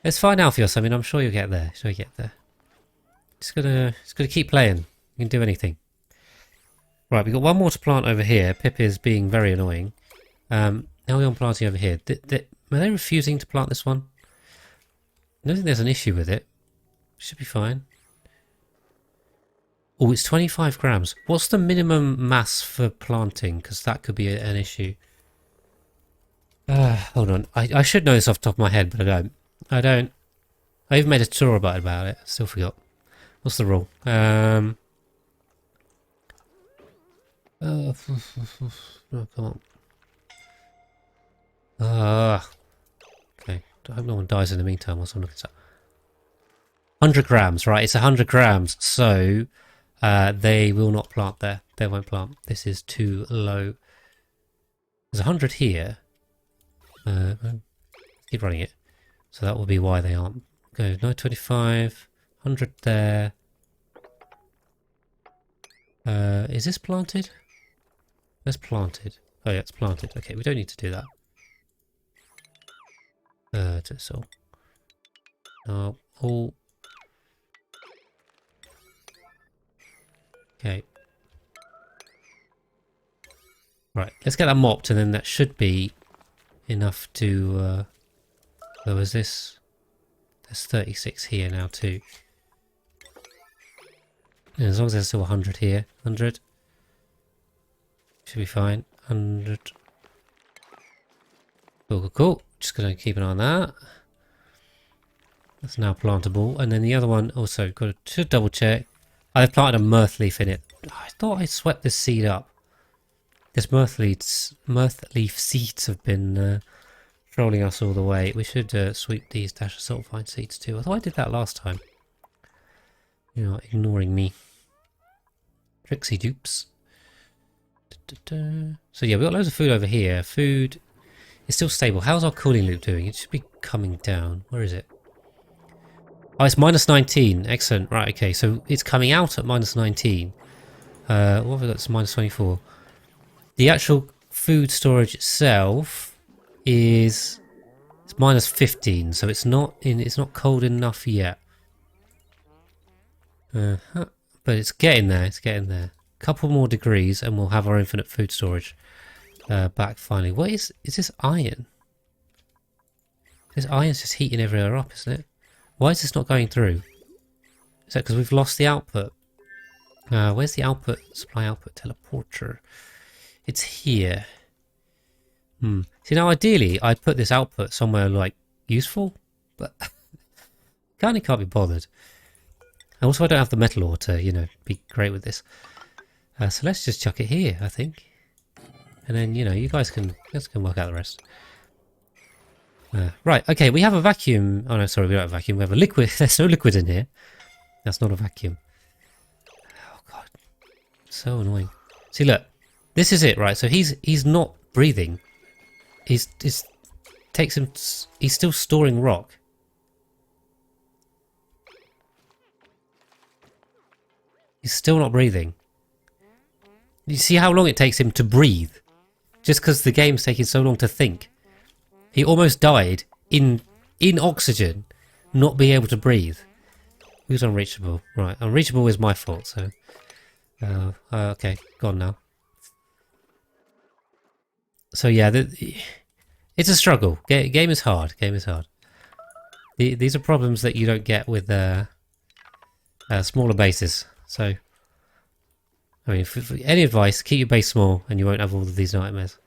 It's fine, Alpheus. I mean, I'm sure you'll get there. Sure you get there. Just gotta keep playing. You can do anything. Right, we've got one more to plant over here. Pip is being very annoying. Now we're on planting over here. Are they refusing to plant this one? I don't think there's an issue with it. Should be fine. Oh, it's 25 grams. What's the minimum mass for planting? Because that could be an issue. Hold on. I should know this off the top of my head, but I don't. I don't. I even made a tutorial about it. I still forgot. What's the rule? No, come on. Okay. I hope no one dies in the meantime whilst I'm looking at that. 100 grams, right? It's 100 grams. So, they will not plant there. They won't plant. This is too low. There's 100 here. Keep running it. So that will be why they aren't. Go 925, 100 there. Is this planted? That's planted. Oh yeah, it's planted. Okay, we don't need to do that. So. Oh, all. Okay. Right, let's get that mopped and then that should be enough to, where was this? There's 36 here now too. Yeah, as long as there's still 100 here. 100. Should be fine. 100. Cool. Just gonna keep an eye on that. That's now plantable. And then the other one also got to double check. I've planted a mirth leaf in it. I thought I swept this seed up. This mirth leaf seeds have been trolling us all the way. We should sweep these dash of sulfide seeds too. I thought I did that last time. You're not ignoring me. Trixie dupes. So yeah, we've got loads of food over here. Food is still stable. How's our cooling loop doing? It should be coming down. Where is it? Oh, it's minus 19. Excellent. Right, okay. So it's coming out at minus 19. What have we got? It's minus 24. The actual food storage itself is it's minus 15. So it's not cold enough yet. But it's getting there. It's getting there. Couple more degrees and we'll have our infinite food storage back finally. What is this iron? This iron's just heating everywhere up, isn't it? Why is this not going through? Is that because we've lost the output? Where's the output? Supply output teleporter. It's here. See, now ideally I'd put this output somewhere like useful, but can't be bothered. And also I don't have the metal ore to, you know, be great with this. So let's just chuck it here, I think. And then, you know, you guys can work out the rest. Right, okay, we have a vacuum. Oh no, sorry, we don't have a vacuum. We have a liquid. There's no liquid in here. That's not a vacuum. Oh god, so annoying. See, look, this is it, right? So he's not breathing. He's still storing rock. He's still not breathing. You see how long it takes him to breathe? Just because the game's taking so long to think. He almost died in oxygen, not being able to breathe. Who's unreachable? Right, unreachable is my fault, so... okay, gone now. So yeah, it's a struggle. Game is hard. Game is hard. These are problems that you don't get with smaller bases. So, I mean, for any advice, keep your base small and you won't have all of these nightmares.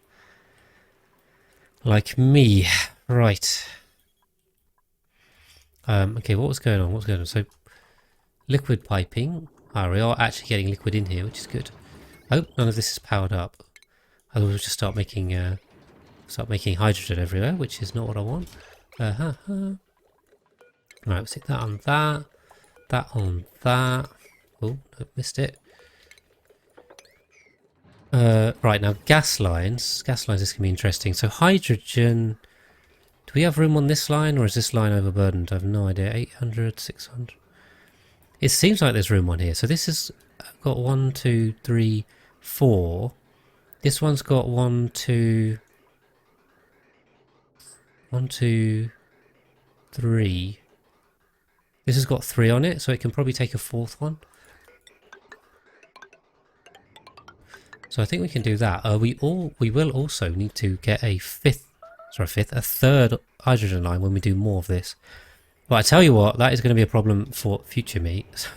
Like me. Right. Okay, what was going on? What's going on? So, liquid piping. We are actually getting liquid in here, which is good. I hope none of this is powered up. Otherwise we'll just start making hydrogen everywhere, which is not what I want. Right, we'll stick that on that. That on that. Oh, no, missed it. Right, now gas lines. Gas lines, this can be interesting. So hydrogen... Do we have room on this line, or is this line overburdened? I have no idea. 800, 600... It seems like there's room on here. So this has got 1, 2, 3, 4. This one's got 1, 2... 1, 2... 3. This has got 3 on it, so it can probably take a 4th one. So I think we can do that. We will also need to get a 3rd hydrogen line when we do more of this. But I tell you what, that is going to be a problem for future me. So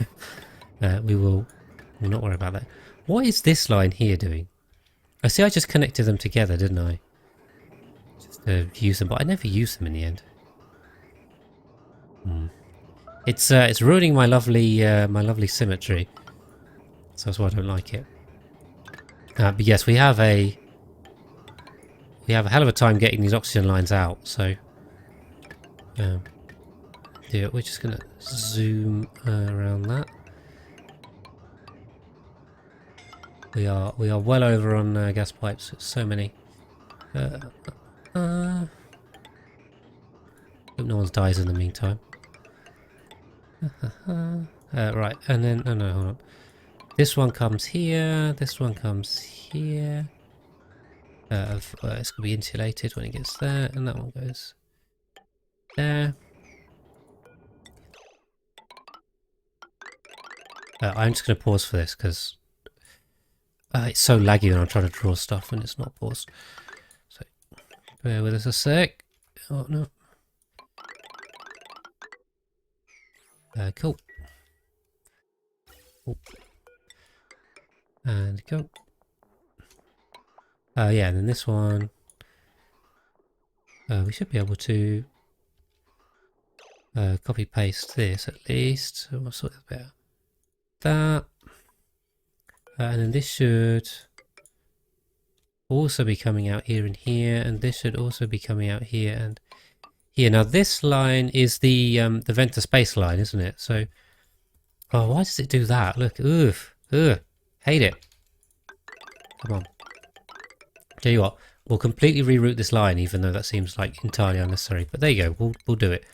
we'll not worry about that. What is this line here doing? I see I just connected them together, didn't I? Just to use them, but I never used them in the end. It's ruining my lovely symmetry. So that's why I don't like it. But yes, we have a hell of a time getting these oxygen lines out. So yeah, we're just gonna zoom around that. We are well over on gas pipes. So many. Hope no one dies in the meantime. Right, and then no, hold on. This one comes here. This one comes here. It's going to be insulated when it gets there, and that one goes there. I'm just going to pause for this because it's so laggy when I'm trying to draw stuff and it's not paused. So bear with us a sec. Oh no. Cool. Oh. And go. Yeah, and then this one. We should be able to copy paste this at least. So we'll sort of better. That. And then this should also be coming out here and here, and this should also be coming out here and here. Now this line is the vent to space line, isn't it? So, oh, why does it do that? Look, ugh, hate it. Come on. Tell you what, we'll completely reroute this line, even though that seems like entirely unnecessary. But there you go, we'll do it.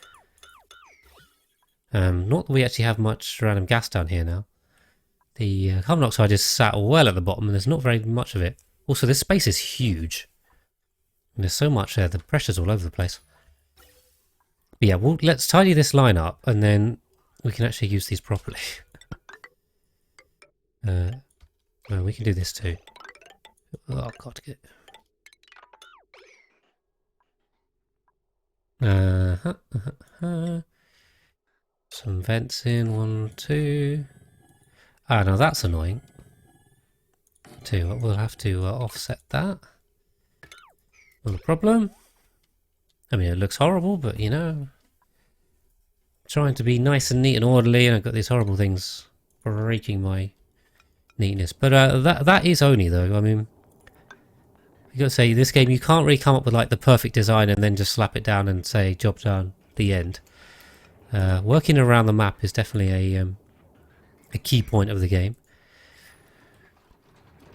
Not that we actually have much random gas down here now. The carbon dioxide is sat well at the bottom, and there's not very much of it. Also, this space is huge. And there's so much there, the pressure's all over the place. But yeah, let's tidy this line up, and then we can actually use these properly. Well, we can do this too. Oh, God, get some vents in, 1, 2. Ah, now that's annoying. 2, we'll have to offset that. Not a problem. I mean, it looks horrible, but you know, trying to be nice and neat and orderly, and I've got these horrible things breaking my neatness. But that is only though. I mean, you got to say this game you can't really come up with like the perfect design and then just slap it down and say job done. The end. Working around the map is definitely a key point of the game.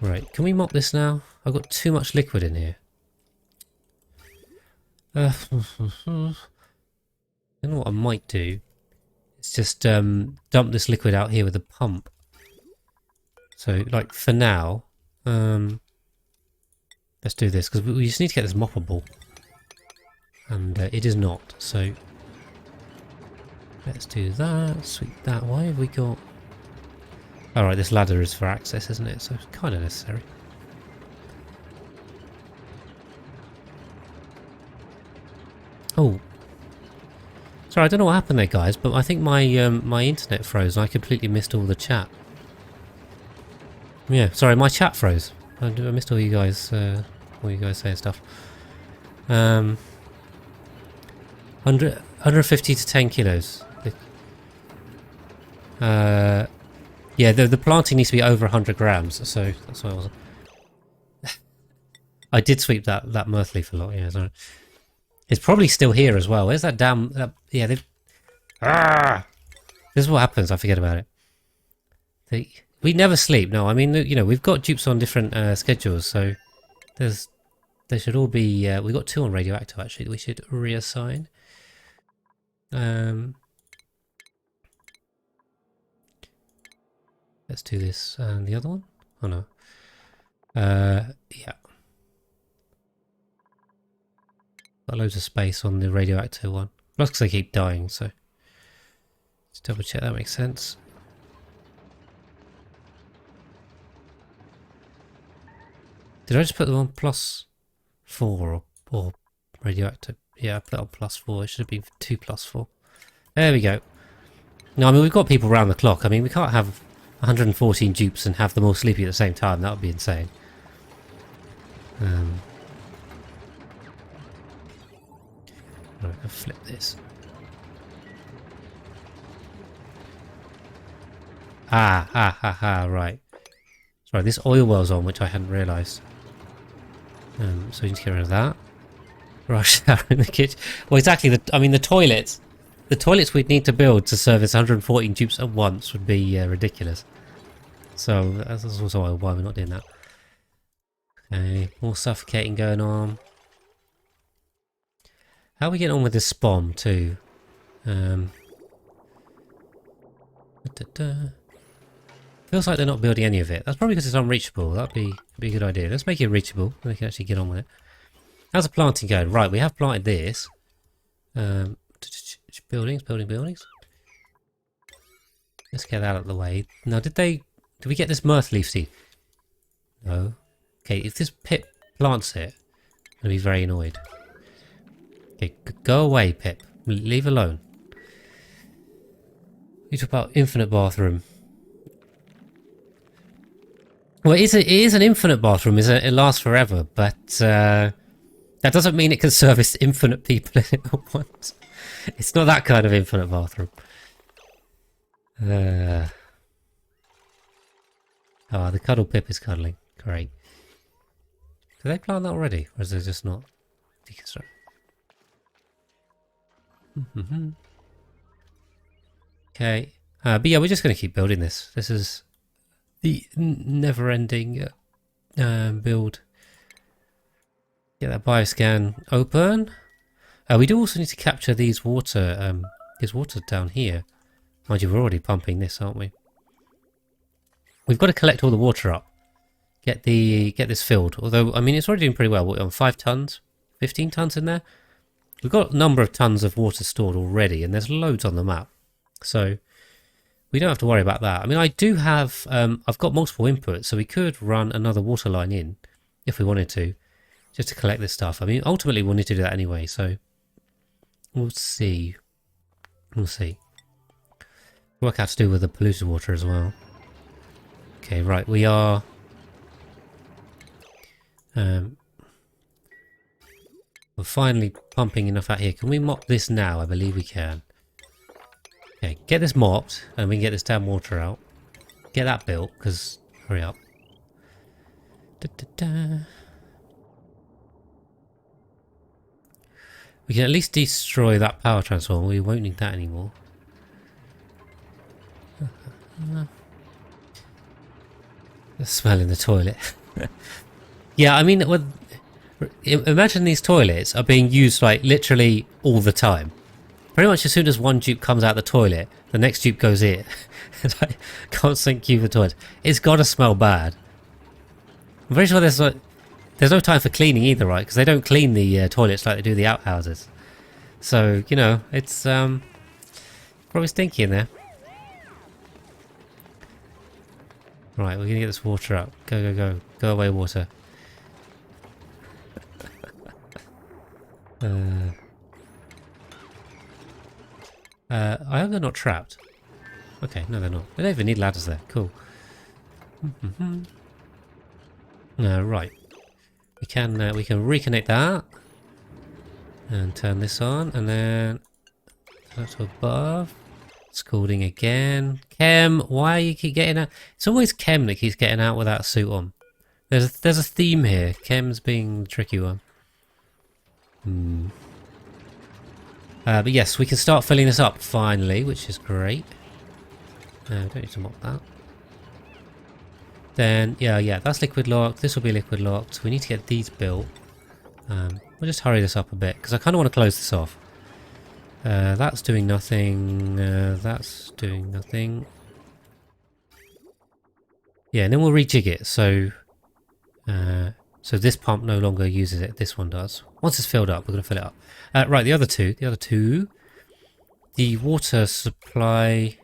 Right, can we mop this now? I've got too much liquid in here. You know what I might do? It's just dump this liquid out here with a pump. So, like, for now, let's do this, because we just need to get this moppable. And it is not, so let's do that, sweep that. Why have we got... Alright, this ladder is for access, isn't it? So it's kind of necessary. Oh. Sorry, I don't know what happened there, guys, but I think my my internet froze and I completely missed all the chat. Yeah, sorry, my chat froze. I missed all you guys saying stuff. 150 to 10 kilos. Yeah, the planting needs to be over 100 grams, so that's why I was... I did sweep that mirth leaf a lot, yeah, sorry. It's probably still here as well. Where's that damn... yeah, they've... Ah! This is what happens, I forget about it. We never sleep, no, I mean, you know, we've got dupes on different schedules, so there should all be... we've got 2 on radioactive, actually, that we should reassign. Let's do this and the other one. Oh no. Yeah. Got loads of space on the radioactive one. Plus because they keep dying, so... Let's double check that makes sense. Did I just put them on +4 or radioactive? Yeah, I put it on +4. It should have been 2 +4. There we go. No, I mean, we've got people round the clock. I mean, we can't have 114 dupes and have them all sleeping at the same time. That would be insane. Right, I'll flip this. Right. Sorry, this oil well's on, which I hadn't realised. So we need to get rid of that. Rush shower in the kitchen. Well, exactly. The toilets. The toilets we'd need to build to service 114 dupes at once would be ridiculous. So that's also why we're not doing that. Okay, more suffocating going on. How are we getting on with this SPOM too? Feels like they're not building any of it. That's probably because it's unreachable. That'd be a good idea. Let's make it reachable. We can actually get on with it. How's the planting going? Right, we have planted this. Buildings. Let's get that out of the way. Now, did we get this mirth leaf seed? No. Okay, if this Pip plants it, I'm going to be very annoyed. Okay, go away, Pip. Leave alone. You talk about infinite bathroom. Well, it is an infinite bathroom. It lasts forever, but that doesn't mean it can service infinite people in it at once. It's not that kind of infinite bathroom. Oh, the cuddle Pip is cuddling. Great. Did they plant that already? Or is it just not deconstruct? Okay. But yeah, we're just going to keep building this. This is the never-ending build. Get that bioscan open. We do also need to capture these water down here. Mind you, we're already pumping this, aren't we? We've got to collect all the water up. Get this filled. Although, I mean, it's already doing pretty well. We're on 5 tons, 15 tons in there. We've got a number of tons of water stored already, and there's loads on the map. So we don't have to worry about that. I mean, I do have, I've got multiple inputs, so we could run another water line in if we wanted to, just to collect this stuff. I mean, ultimately we'll need to do that anyway, so we'll see. We'll see. Work out to do with the polluted water as well. Okay, right, we are... we're finally pumping enough out here. Can we mop this now? I believe we can. Okay, get this mopped and we can get this damn water out. Get that built, because... Hurry up. We can at least destroy that power transformer. We won't need that anymore. The smell in the toilet. Yeah, I mean, imagine these toilets are being used like literally all the time. Pretty much as soon as one dupe comes out the toilet, the next dupe goes in. It's like constant queue for toilets. It's got to smell bad. I'm very sure there's no time for cleaning either, right? Because they don't clean the toilets like they do the outhouses. So, you know, it's probably stinky in there. Right, we're going to get this water up. Go, go, go. Go away, water. I hope they're not trapped. Okay, no they're not. They don't even need ladders there. Cool. Right. We can reconnect that. And turn this on, and then turn to above. Scalding again. Chem, why you keep getting out? It's always Chem that keeps getting out without a suit on. There's a theme here. Chem's being the tricky one. But yes, we can start filling this up finally, which is great. Don't need to mop that. Then, yeah, that's liquid locked. This will be liquid locked. We need to get these built. We'll just hurry this up a bit, because I kind of want to close this off. That's doing nothing. That's doing nothing. Yeah, and then we'll rejig it. So this pump no longer uses it. This one does. Once it's filled up, we're going to fill it up. Right, the other two. The water supply...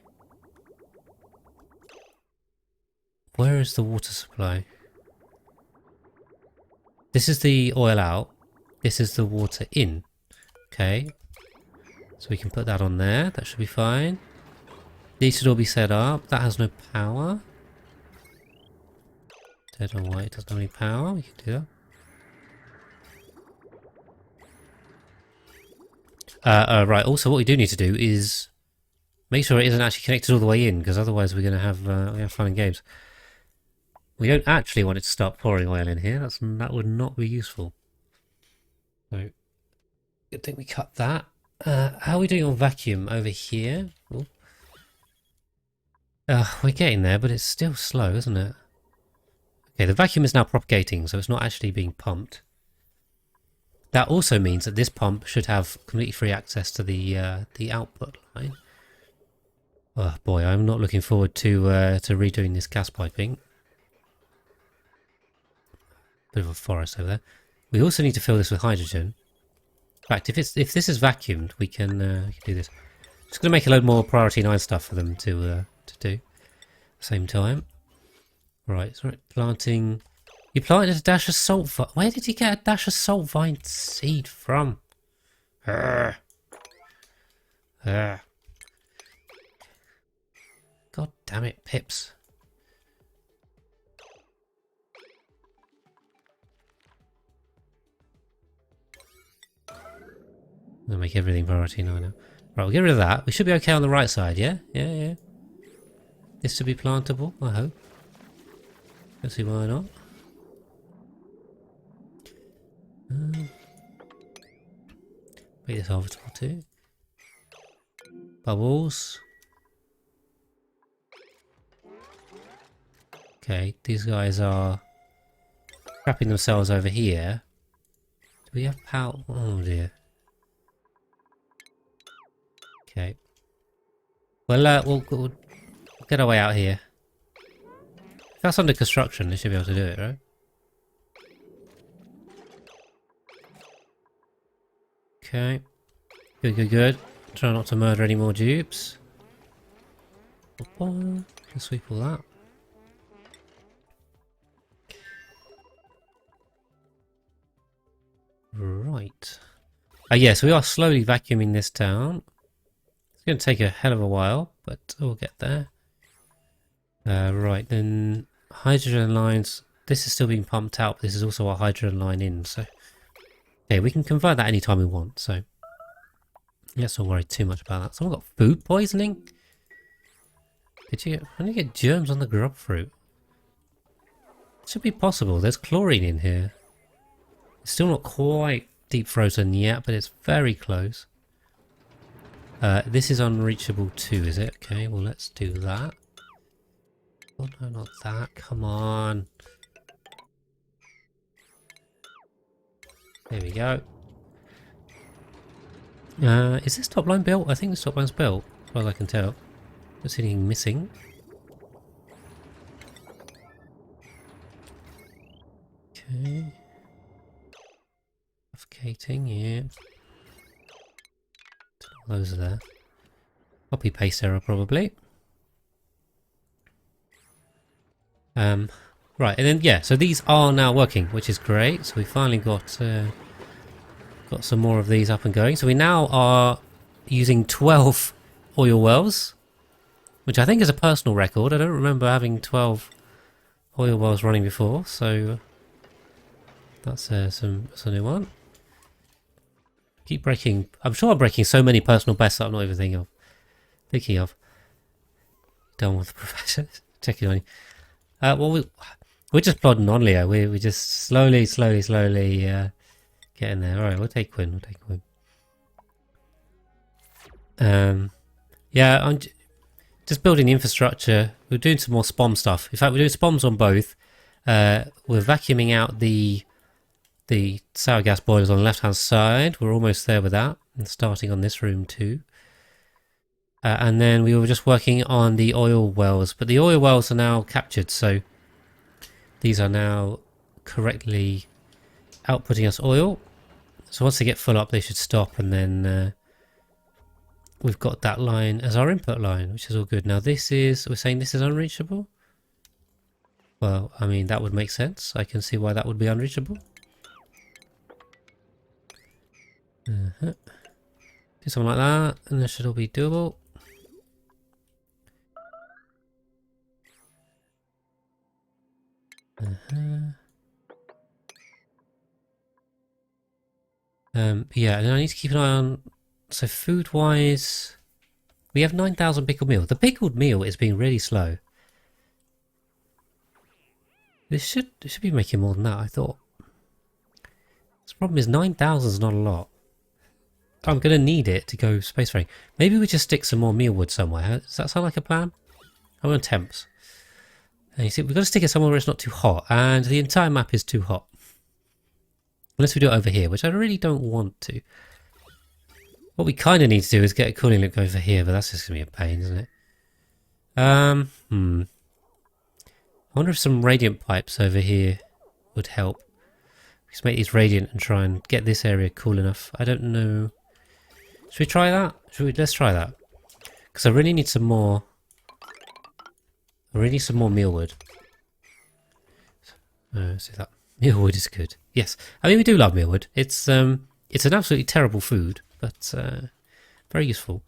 Where is the water supply? This is the oil out. This is the water in. Okay. So we can put that on there. That should be fine. These should all be set up. That has no power. Dead or white doesn't have any power. We can do that. Right, also what we do need to do is make sure it isn't actually connected all the way in, because otherwise we're going to have fun and games. We don't actually want it to start pouring oil in here. That would not be useful. So, good thing we cut that. How are we doing on vacuum over here? We're getting there, but it's still slow, isn't it? Okay, the vacuum is now propagating, so it's not actually being pumped. That also means that this pump should have completely free access to the output line. Oh boy, I'm not looking forward to redoing this gas piping. Bit of a forest over there. We also need to fill this with hydrogen. In fact, if this is vacuumed, we can do this. Just going to make a load more priority 9 stuff for them to do. Same time. Right, so planting. You planted a dash of salt vine. Where did you get a dash of salt vine seed from? God damn it, pips. I'm gonna make everything priority 9 now. Right, we'll get rid of that. We should be okay on the right side, yeah? Yeah. This should be plantable, I hope. Let's see why not. Make this harvestable too. Bubbles. Okay, these guys are trapping themselves over here. Do we have power? Oh dear. Okay. Well, we'll get our way out here. If that's under construction, they should be able to do it, right? Okay. Good. Try not to murder any more dupes. Can sweep all that. Right. Yes, we are slowly vacuuming this down. It's going to take a hell of a while, but we'll get there. Right, then hydrogen lines. This is still being pumped out. This is also a hydrogen line in, so... Okay, we can convert that anytime we want, so... Let's not worry too much about that. Someone got food poisoning? How do you get germs on the grub fruit? It should be possible. There's chlorine in here. It's still not quite deep frozen yet, but it's very close. This is unreachable too, is it? Okay, well let's do that. Oh no, not that. Come on. There we go. Is this top line built? I think this top line's built, as far as I can tell. Don't see anything missing. Okay. Suffocating, yeah. Those are there. Copy paste error probably. Right, and then yeah, so these are now working, which is great. So we finally got some more of these up and going. So we now are using 12 oil wells, which I think is a personal record. I don't remember having 12 oil wells running before, so that's a new one. Keep breaking. I'm sure I'm breaking so many personal bests that I'm not even thinking of. Done with the professor. Checking on you. Well, we're just plodding on, Leo. We're just slowly getting there. All right, we'll take Quinn. Yeah, I'm just building the infrastructure. We're doing some more SPOM stuff. In fact, we're doing SPOMs on both. We're vacuuming out the sour gas boilers on the left-hand side. We're almost there with that. And starting on this room too. And then we were just working on the oil wells. But the oil wells are now captured, so these are now correctly outputting us oil. So once they get full up, they should stop, and then we've got that line as our input line, which is all good. Now this is, we're saying this is unreachable? Well, I mean, that would make sense. I can see why that would be unreachable. Do something like that, and this should all be doable. Yeah, and then I need to keep an eye on... So food-wise... We have 9,000 pickled meal. The pickled meal is being really slow. This should be making more than that, I thought. The problem is 9,000 is not a lot. I'm going to need it to go spacefaring. Maybe we just stick some more mealwood somewhere. Does that sound like a plan? I'm on temps. And you see, we've got to stick it somewhere where it's not too hot. And the entire map is too hot. Unless we do it over here, which I really don't want to. What we kind of need to do is get a cooling loop over here, but that's just going to be a pain, isn't it? I wonder if some radiant pipes over here would help. Let's make these radiant and try and get this area cool enough. I don't know. Should we try that? Let's try that. Because I really need some more. I really need some more mealwood. Let's see that. Mealwood is good. Yes, I mean we do love mealwood. It's an absolutely terrible food, but very useful.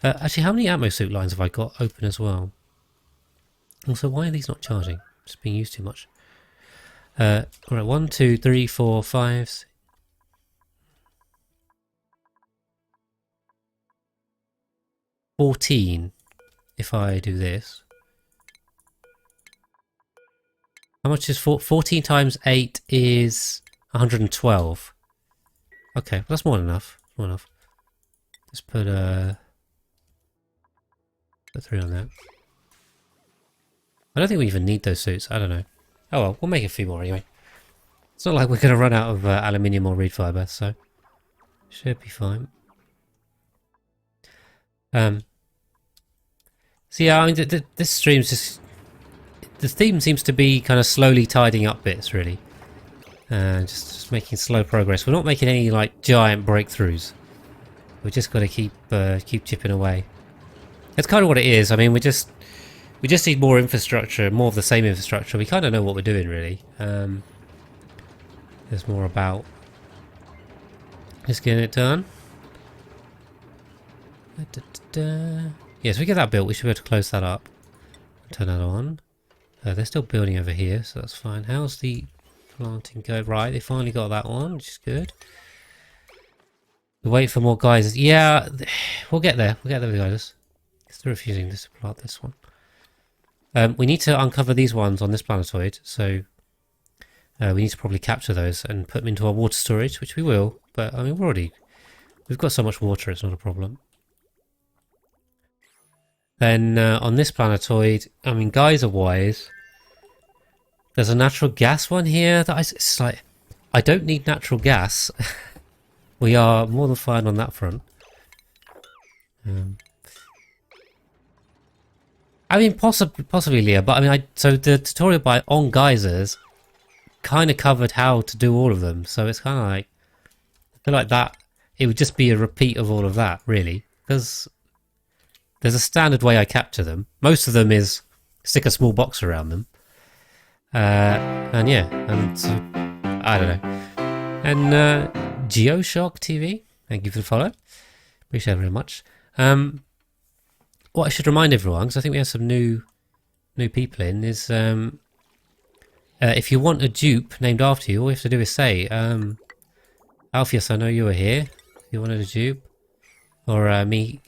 Actually, how many atmosuit lines have I got open as well? Also, why are these not charging? Just being used too much. Alright, 1, 2, 3, 4, 5. 14 if I do this. How much is 14 times 8 is 112. Okay, well that's more than enough. More enough. Let's put 3 on that. I don't think we even need those suits. I don't know. Oh well, we'll make a few more anyway. It's not like we're going to run out of aluminium or reed fibre, so should be fine. So yeah, I mean, this stream's just... The theme seems to be kind of slowly tidying up bits, really. Just making slow progress. We're not making any, like, giant breakthroughs. We've just got to keep chipping away. That's kind of what it is. I mean, we just need more infrastructure, more of the same infrastructure. We kind of know what we're doing, really. There's more about just getting it done. Yeah, so we get that built. We should be able to close that up. Turn that on. They're still building over here, so that's fine. How's the planting go? Right, they finally got that one, which is good. We wait for more guys. Yeah, we'll get there. We'll get there, guys. Still refusing to plant this one. We need to uncover these ones on this planetoid, so we need to probably capture those and put them into our water storage, which we will. But I mean, we've got so much water, it's not a problem. Then on this planetoid, I mean, geyser-wise, there's a natural gas one here. It's like, I don't need natural gas. We are more than fine on that front. I mean, possibly, Leah, but I mean, so the tutorial on geysers kind of covered how to do all of them. So it's kind of like, I feel like that, it would just be a repeat of all of that, really, because there's a standard way I capture them. Most of them is stick a small box around them. And yeah, and so, I don't know. And Geoshock TV, thank you for the follow. Appreciate it very much. What I should remind everyone, because I think we have some new people in, is if you want a dupe named after you, all you have to do is say, Alpheus, I know you were here. If you wanted a dupe, or me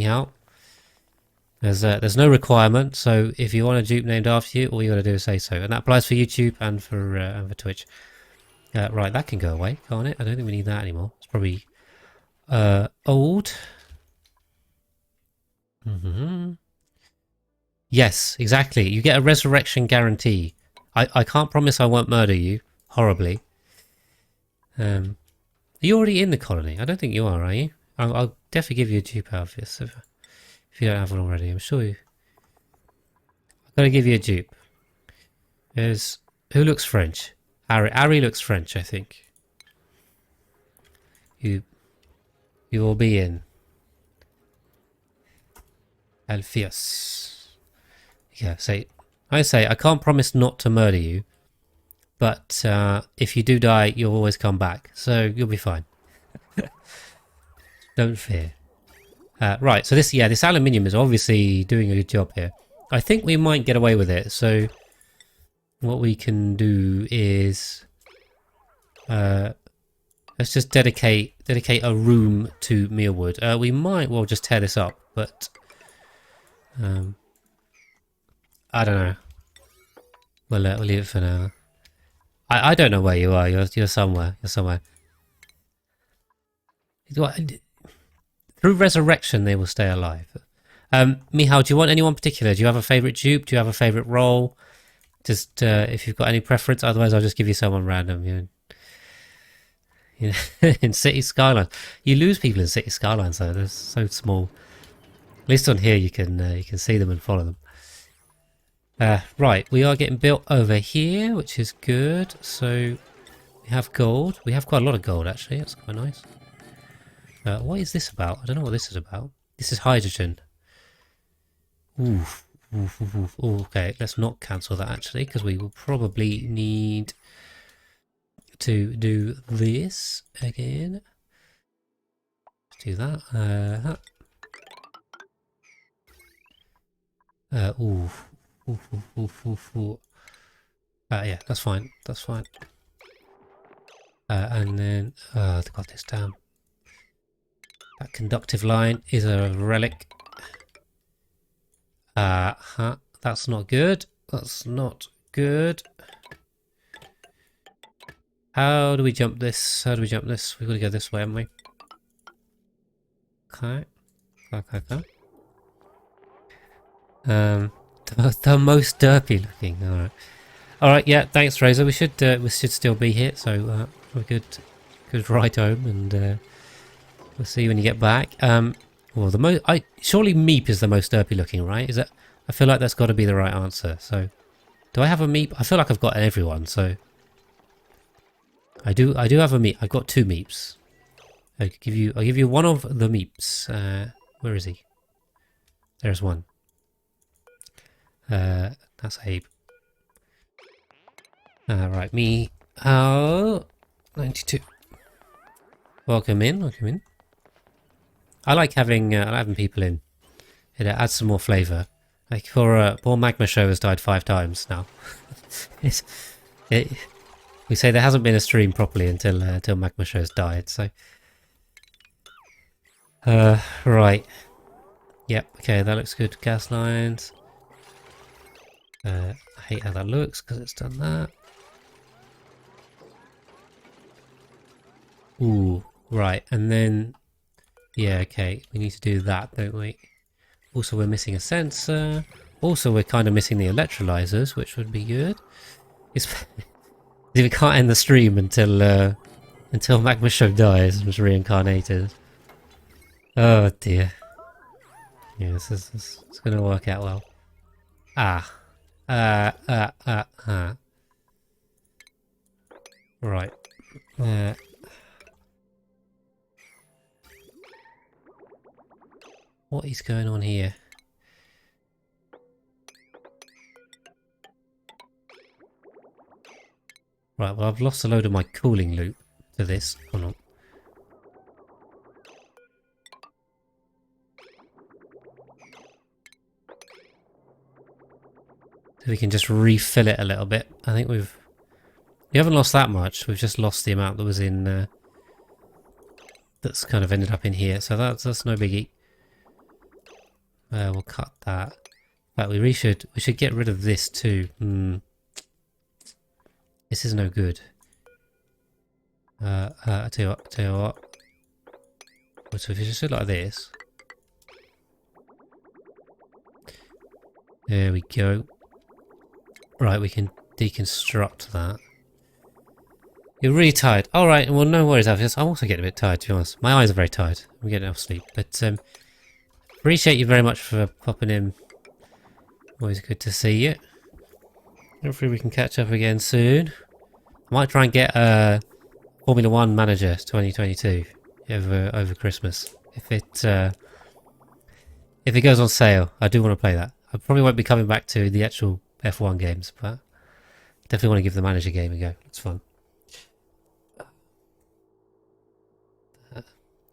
out. There's no requirement, so if you want a dupe named after you, all you got to do is say so, and that applies for YouTube and for Twitch. Right, that can go away, can't it? I don't think we need that anymore. It's probably old. Yes, exactly. You get a resurrection guarantee. I can't promise I won't murder you horribly. Are you already in the colony? I don't think you are you? I'll definitely give you a dupe out of this if you don't have one already. I'm sure you... I've got to give you a dupe. Who looks French? Ari looks French, I think. You will be in. Alpheus. Yeah, I can't promise not to murder you, but if you do die, you'll always come back, so you'll be fine. Don't fear. Right, so this aluminium is obviously doing a good job here. I think we might get away with it, so what we can do is let's just dedicate a room to mealwood. We might well just tear this up, but I don't know. We'll leave it for now. I don't know where you are. You're somewhere. You're somewhere. Through resurrection, they will stay alive. Mihal, do you want anyone particular? Do you have a favourite dupe? Do you have a favourite role? Just if you've got any preference. Otherwise, I'll just give you someone random. You know, in City Skylines, you lose people in City Skylines though. They're so small. At least on here, you can see them and follow them. Right, we are getting built over here, which is good. So we have gold. We have quite a lot of gold actually. That's quite nice. What is this about? I don't know what this is about. This is hydrogen. Oof. Okay, let's not cancel that actually, because we will probably need to do this again. Let's do that. Yeah, that's fine. That's fine. And then, I've got this down. That conductive line is a relic. That's not good. That's not good. How do we jump this? How do we jump this? We've got to go this way, haven't we? Okay. Okay. The most derpy looking. Alright. Alright, yeah, thanks Razor. We should still be here, so we're good ride home, and we'll see you when you get back. Well, surely Meep is the most derpy looking, right? Is that? I feel like that's got to be the right answer. So, do I have a Meep? I feel like I've got everyone. So, I do have a Meep. I've got 2 Meeps. I'll give you one of the Meeps. Where is he? There's one. That's Abe. Right, me. 92. Welcome in. I like having people in. It adds some more flavour. Like poor Magma Show has died 5 times now. We say there hasn't been a stream properly until Magma Show's died. So, right. Yep. Okay, that looks good. Gas lines. I hate how that looks because it's done that. Ooh, right, and then yeah, okay, we need to do that, don't we? Also, we're missing a sensor. Also, we're kind of missing the electrolyzers, which would be good. We can't end the stream until Magma Show dies and was reincarnated. Oh dear. Yeah, this is going to work out well. Right. What is going on here? Right, well I've lost a load of my cooling loop to this. Hold on. So we can just refill it a little bit. I think we haven't lost that much. We've just lost the amount that was in that's kind of ended up in here. So that's no biggie. We'll cut that. But we should get rid of this too. This is no good. I tell you what. So if you just do it like this. There we go. Right, we can deconstruct that. You're really tired. Alright, well no worries, I'm also getting a bit tired, to be honest. My eyes are very tired. I'm getting enough sleep. But appreciate you very much for popping in. Always good to see you. Hopefully we can catch up again soon. I might try and get a Formula 1 manager 2022 over Christmas. If If it goes on sale, I do want to play that. I probably won't be coming back to the actual F1 games, but definitely want to give the manager game a go. It's fun.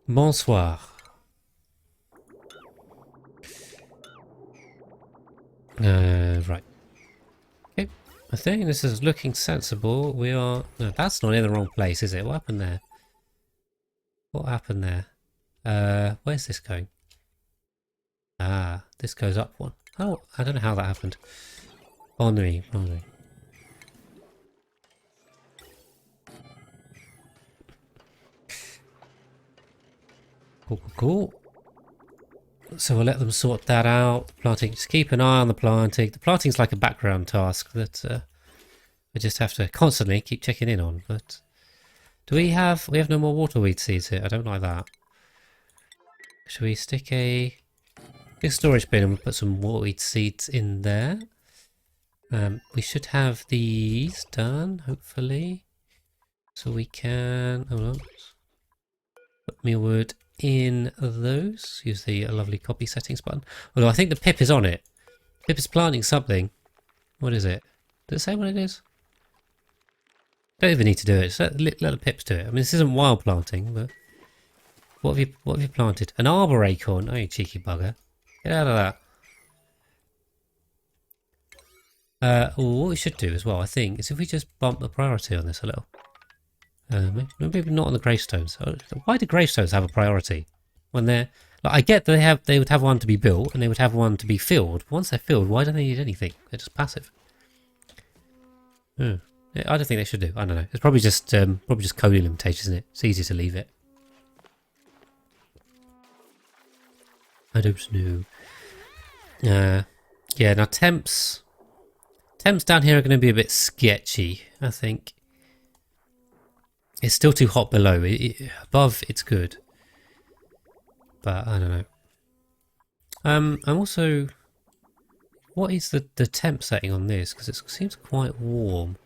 Bonsoir. Right. Okay. I think this is looking sensible. We are... No, that's not in the wrong place, is it? What happened there? What happened there? Where's this going? Ah, this goes up one. Oh, I don't know how that happened. Ennui. Cool. So we'll let them sort that out. Planting, just keep an eye on the planting. The planting's like a background task that we just have to constantly keep checking in on. But do we have no more waterweed seeds here? I don't like that. Should we stick a big storage bin and we'll put some waterweed seeds in there? We should have these done, hopefully. So we can... Hold on. Put mealwood in those. Use the lovely copy settings button. Although I think the pip is on it. Pip is planting something. What is it? Does it say what it is? Don't even need to do it. Just let the pips do it. I mean, this isn't wild planting, but what have you planted? An arbor acorn. Oh, you cheeky bugger! Get out of that. What we should do as well, I think, is if we just bump the priority on this a little. Maybe not on the gravestones. Why do gravestones have a priority? When they're... Like, I get that they would have one to be built and they would have one to be filled. But once they're filled, why don't they need anything? They're just passive. I don't think they should do. I don't know. It's probably just coding limitations, isn't it? It's easy to leave it. I don't know. Yeah, now temps down here are going to be a bit sketchy, I think. It's still too hot below. Above, it's good. But, I don't know. I'm also... What is the temp setting on this? Because it seems quite warm.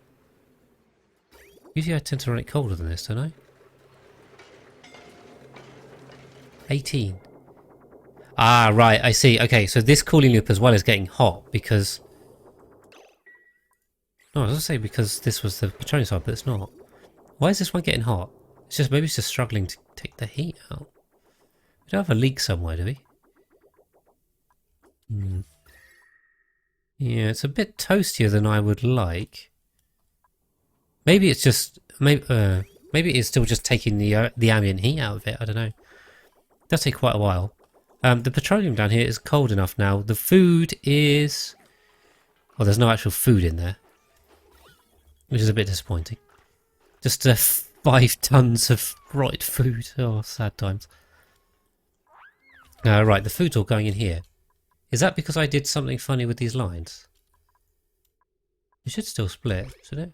Usually I tend to run it colder than this, don't I? 18. Ah, right, I see. Okay, so this cooling loop as well is getting hot because... No, I was going to say because this was the petroleum side, but it's not. Why is this one getting hot? It's just maybe it's just struggling to take the heat out. We don't have a leak somewhere, do we? Yeah, it's a bit toastier than I would like. Maybe it's just maybe it's still just taking the ambient heat out of it. I don't know. It does take quite a while. The petroleum down here is cold enough now. The food is... Well, there's no actual food in there, which is a bit disappointing. Just 5 tons of rotted food. Oh, sad times. Right, the food's all going in here. Is that because I did something funny with these lines? It should still split, should it?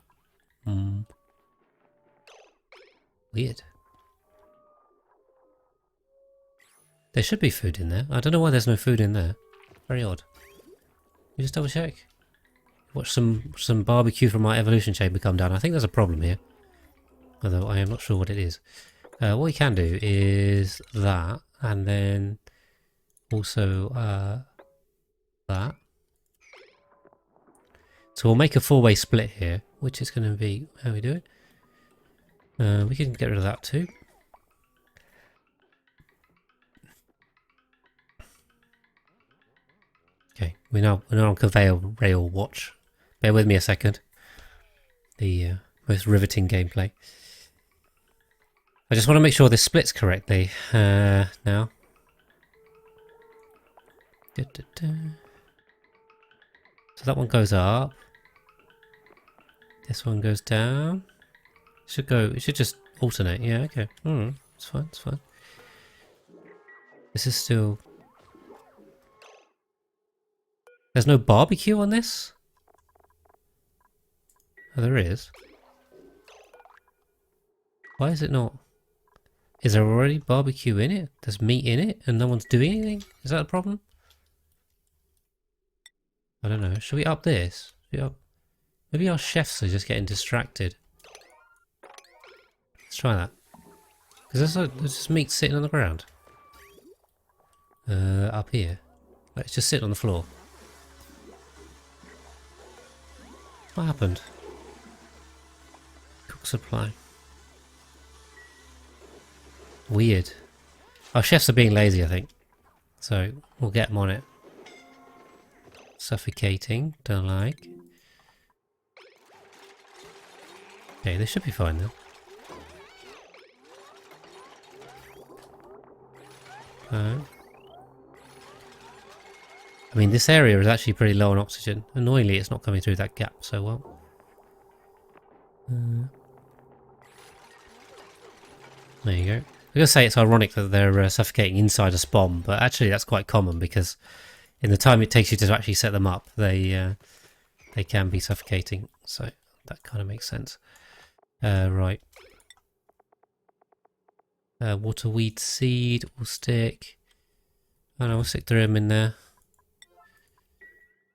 Weird. There should be food in there. I don't know why there's no food in there. Very odd. You just double check. Watch some barbecue from my evolution chamber come down. I think there's a problem here. Although I am not sure what it is. What we can do is that, and then also that. So we'll make a 4-way split here, which is going to be how we do it. We can get rid of that too. Okay, we're now on conveyor rail watch. Bear with me a second. The most riveting gameplay. I just want to make sure this splits correctly now. So that one goes up. This one goes down. It should just alternate. Yeah, okay. It's fine, it's fine. This is still... There's no barbecue on this? Oh, there is. Why is it not? Is there already barbecue in it? There's meat in it and no one's doing anything? Is that a problem? I don't know. Should we up this? Maybe our chefs are just getting distracted. Let's try that. Because there's just meat sitting on the ground. Up here. Let's just sit on the floor. What happened? Cook supply. Weird. Our chefs are being lazy, I think. So we'll get them on it. Suffocating. Don't like. Okay, this should be fine then. I mean, this area is actually pretty low on oxygen. Annoyingly, it's not coming through that gap so well. There you go. I'm going to say it's ironic that they're suffocating inside a SPOM, but actually that's quite common because in the time it takes you to actually set them up, they can be suffocating. So that kind of makes sense. Right. Waterweed seed will stick. I know, we'll stick 3 of them in there.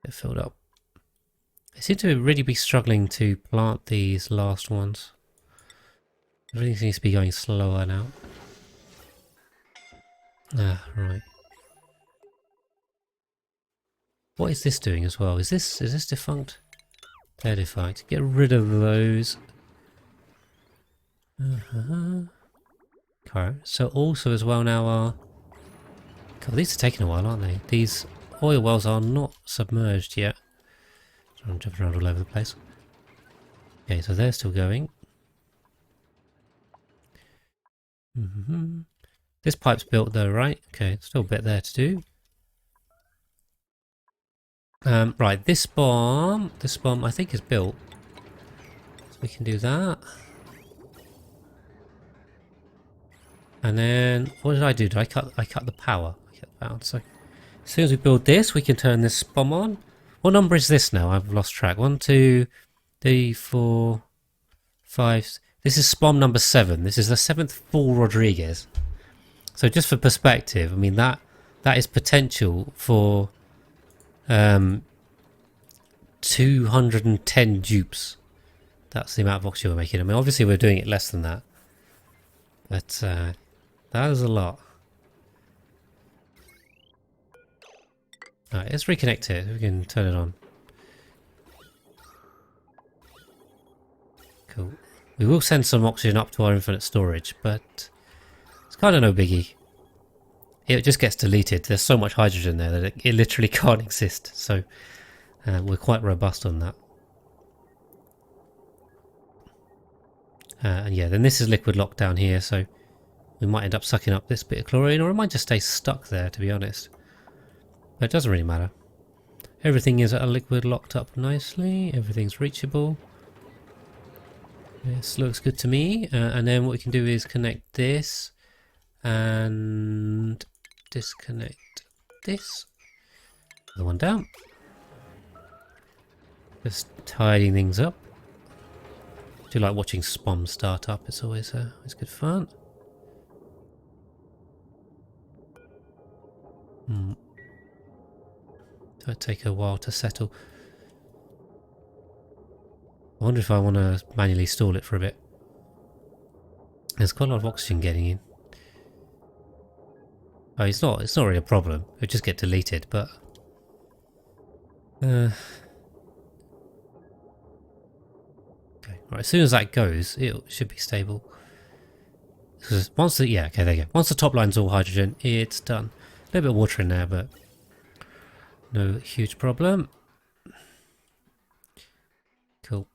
Get filled up. They seem to really be struggling to plant these last ones. Everything seems to be going slower now. Ah, right. What is this doing as well? Is this defunct? They're defunct. Get rid of those. Okay. So also as well now are... God, these are taking a while, aren't they? These oil wells are not submerged yet. I'm jumping around all over the place. Okay, so they're still going. This pipe's built though, right? Okay, still a bit there to do. Right, this bomb I think is built. So we can do that. And then, what did I do? Did I cut the power? I cut the power. So as soon as we build this, we can turn this SPOM on. What number is this now? I've lost track. 1, 2, 3, 4, 5. This is SPOM number 7. This is the 7th full Rodriguez. So just for perspective, I mean that is potential for 210 dupes. That's the amount of oxygen we're making. I mean, obviously we're doing it less than that, but that is a lot. Alright, let's reconnect it. We can turn it on. Cool. We will send some oxygen up to our infinite storage, but it's kind of no biggie. It just gets deleted. There's so much hydrogen there that it literally can't exist. So we're quite robust on that. And yeah, then this is liquid locked down here, so we might end up sucking up this bit of chlorine, or it might just stay stuck there, to be honest. But it doesn't really matter. Everything is at a liquid locked up nicely. Everything's reachable. This looks good to me. And then what we can do is connect this and disconnect this. The one down. Just tidying things up. I do like watching SPOM start up. It's always good fun. It'll take a while to settle. I wonder if I want to manually stall it for a bit. There's quite a lot of oxygen getting in. Oh, it's not really a problem. It'll just get deleted, but okay, right, as soon as that goes, it should be stable. Because once the okay, there you go. Once the top line's all hydrogen, it's done. A little bit of water in there, but no huge problem. Cool.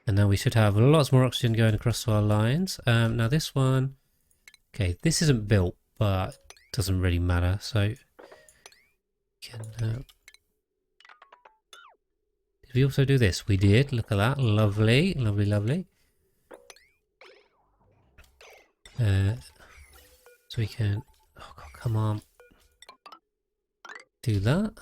And now we should have lots more oxygen going across to our lines. Now this one, okay, this isn't built, but doesn't really matter. So can did we also do this? We did. Look at that. Lovely, lovely, lovely. So we can. Oh God, come on. Do that.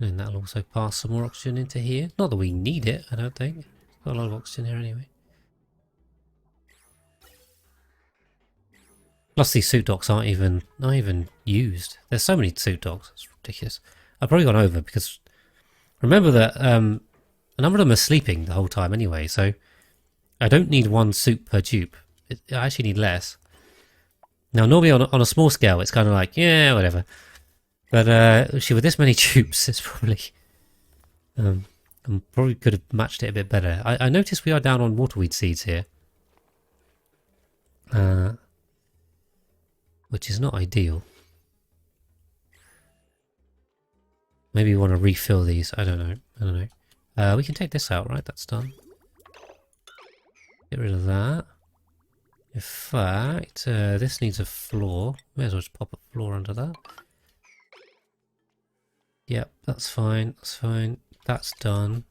And that'll also pass some more oxygen into here. Not that we need it, I don't think. Got a lot of oxygen here anyway. Plus these suit docks aren't even used. There's so many suit docks, it's ridiculous. I've probably gone over because remember that a number of them are sleeping the whole time anyway, so I don't need one suit per dupe. I actually need less. Now normally on a small scale it's kind of like, yeah, whatever. But actually, with this many tubes, it's probably I probably could have matched it a bit better. I noticed we are down on waterweed seeds here, which is not ideal. Maybe we want to refill these. I don't know. I don't know. We can take this out, right? That's done. Get rid of that. In fact, this needs a floor. May as well just pop a floor under that. Yep, that's fine. That's fine. That's done.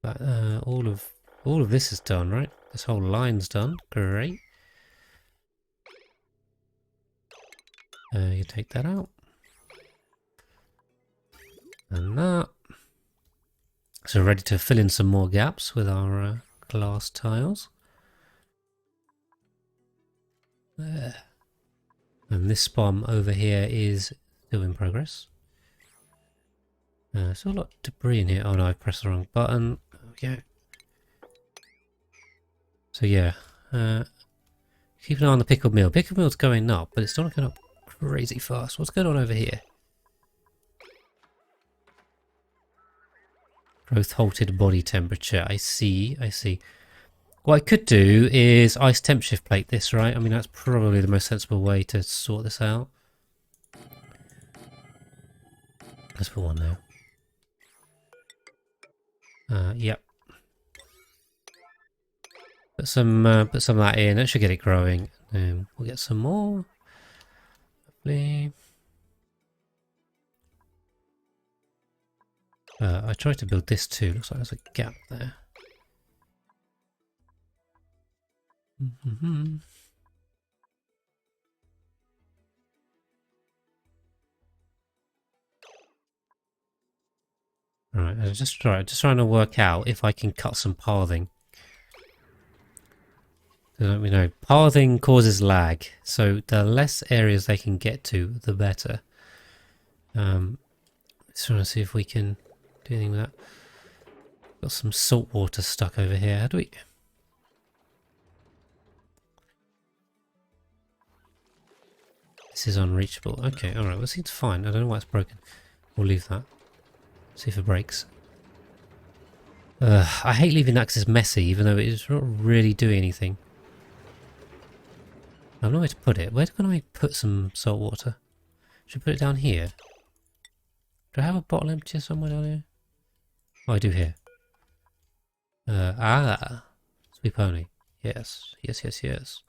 But all of this is done, right? This whole line's done. Great. You take that out. And that. So ready to fill in some more gaps with our glass tiles. There. And this SPOM over here is still in progress. So a lot of debris in here. Oh no, I pressed the wrong button. Okay. So yeah, keep an eye on the pickled meal. Pickled meal's going up, but it's not going up crazy fast. What's going on over here? Growth halted body temperature. I see, I see. What I could do is ice temp shift plate this, right? I mean, that's probably the most sensible way to sort this out. Let's put one now. Yep. Put some of that in. That should get it growing. We'll get some more. Hopefully. I tried to build this too. Looks like there's a gap there. Alright, I'm just trying to work out if I can cut some pathing. So let me know. Pathing causes lag, so the less areas they can get to, the better. Just trying to see if we can do anything with that. Got some salt water stuck over here. How do we? This is unreachable. Okay, alright, well, seems fine. I don't know why it's broken. We'll leave that. See if it breaks. I hate leaving that because it's messy, even though it's not really doing anything. I have no way to put it. Where can I put some salt water? Should I put it down here? Do I have a bottle emptier somewhere down here? Oh, I do here. Sweep only. Yes, yes, yes, yes.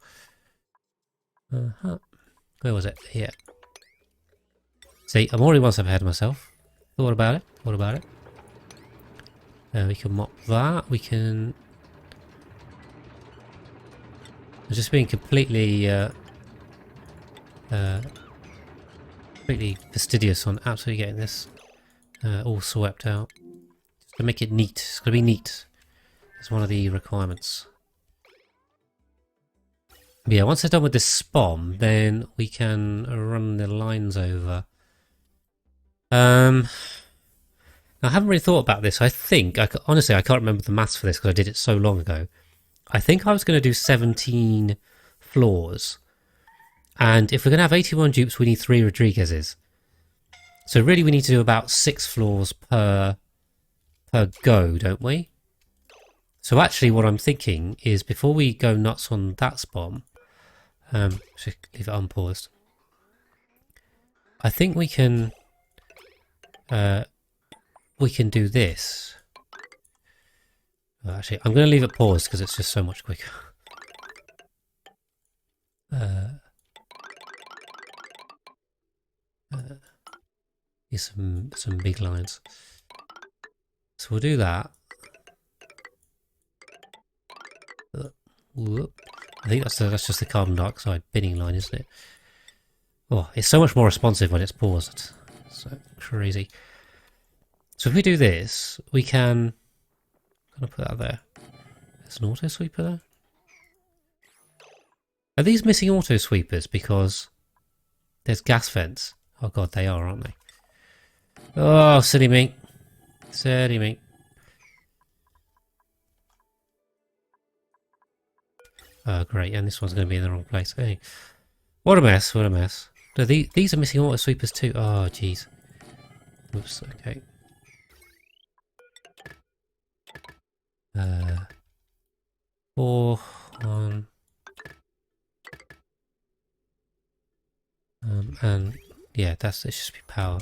Where was it? Here. See, I'm already one step ahead of myself. Thought about it. Thought about it. We can mop that. We can. I'm just being completely, completely fastidious on absolutely getting this all swept out. Just to make it neat. It's got to be neat. It's one of the requirements. But yeah, once they're done with this SPOM, then we can run the lines over. Now, I haven't really thought about this. I think, honestly, I can't remember the maths for this because I did it so long ago. I think I was going to do 17 floors. And if we're going to have 81 dupes, we need 3 Rodriguez's. So really we need to do about 6 floors per go, don't we? So actually what I'm thinking is before we go nuts on that SPOM, should leave it unpaused. I think we can do this. Actually, I'm going to leave it paused because it's just so much quicker. Here's some big lines. So we'll do that. I think that's just the carbon dioxide binning line, isn't it? Oh, it's so much more responsive when it's paused. So crazy. So if we do this, we can kind of put that there. There's an auto sweeper there. Are these missing auto sweepers because there's gas vents? Oh god, they are, aren't they? Oh, silly me. Silly me. Oh, great, and this one's going to be in the wrong place. Hey, what a mess, what a mess. No, these are missing auto sweepers too. Oh, jeez. Oops. Okay. 4, 1, and yeah, it should just be power.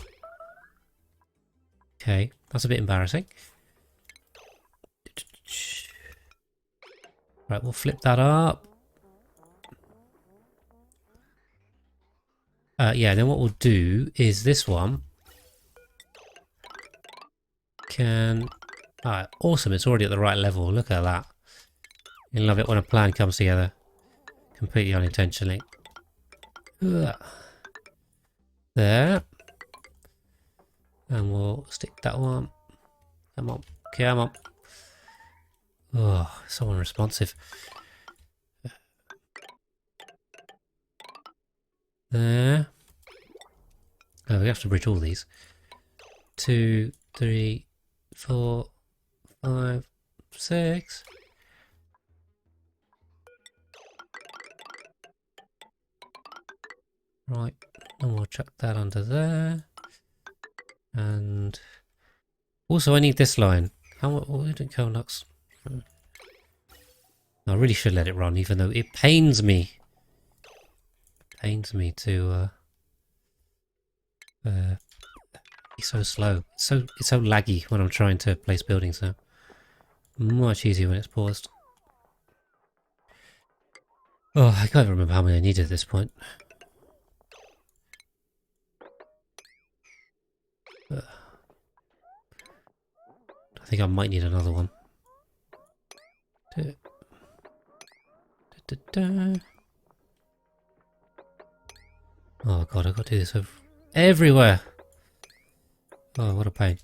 Okay, that's a bit embarrassing. Right, we'll flip that up. Yeah, then what we'll do is this one can... Alright, awesome, it's already at the right level. Look at that. You love it when a plan comes together. Completely unintentionally. Ugh. There. And we'll stick that one. Come on, come on. Oh, so unresponsive. There. Oh, we have to bridge all these. 2, 3, 4, 5, 6. Right, and we'll chuck that under there. And also I need this line. Where did go nuts? I really should let it run, even though it pains me. Pains me to be so slow. It's so laggy when I'm trying to place buildings now. Much easier when it's paused. Oh, I can't remember how many I needed at this point. I think I might need another one. Oh god, I've got to do this everywhere. Oh, what a pain.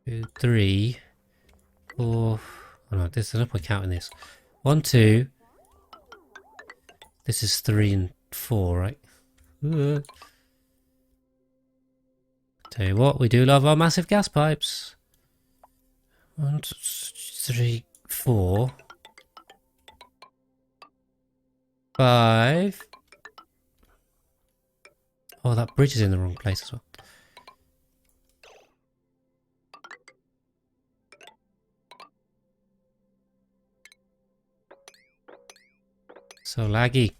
2, 3, 4. Oh no, there's no point counting this. 1, 2. This is 3 and 4, right? Tell you what, we do love our massive gas pipes. 1, 2, 3, 4, 5. Oh, that bridge is in the wrong place as well. So laggy.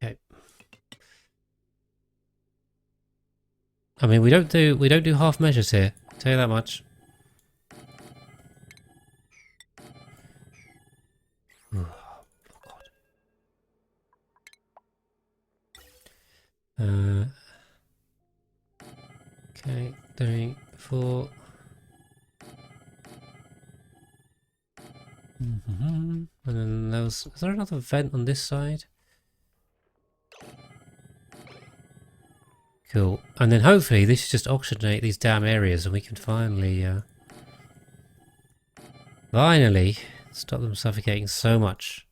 Okay. I mean, we don't do half measures here. I'll tell you that much. Okay, 3, 4. And then is there another vent on this side? Cool. And then hopefully this should just oxygenate these damn areas and we can finally stop them suffocating so much.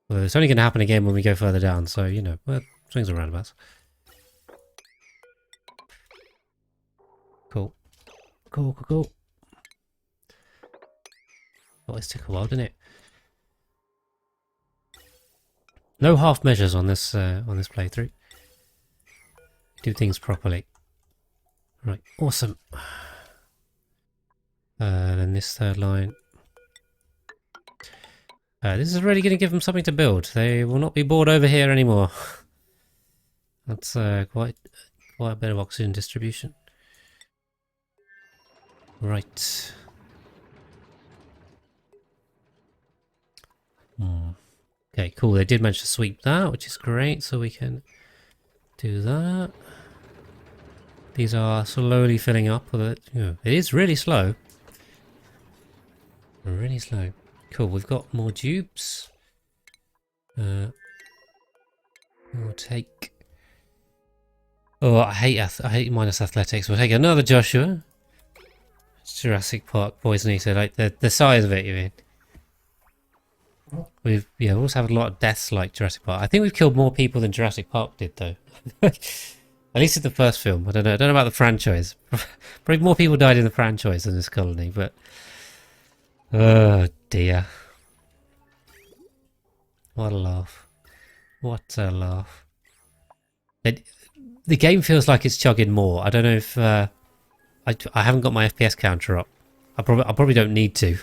Well, it's only going to happen again when we go further down, so, you know, well, swings and roundabouts. Cool. Cool, cool, cool. Oh, it took a while, didn't it? No half measures on this playthrough. Do things properly. Right, awesome. Then this third line. This is really going to give them something to build. They will not be bored over here anymore. That's quite a bit of oxygen distribution. Right. Okay, cool. They did manage to sweep that, which is great. So we can do that. These are slowly filling up. It is really slow. Really slow. Cool. We've got more dupes. We'll take. Oh, I hate minus athletics. We'll take another Joshua. It's Jurassic Park poison eater, like the size of it, you mean? We've we also have a lot of deaths like Jurassic Park. I think we've killed more people than Jurassic Park did, though. At least in the first film. I don't know. I don't know about the franchise. Probably more people died in the franchise than this colony, but oh dear. What a laugh. What a laugh. The game feels like it's chugging more. I don't know if I haven't got my FPS counter up. I probably don't need to.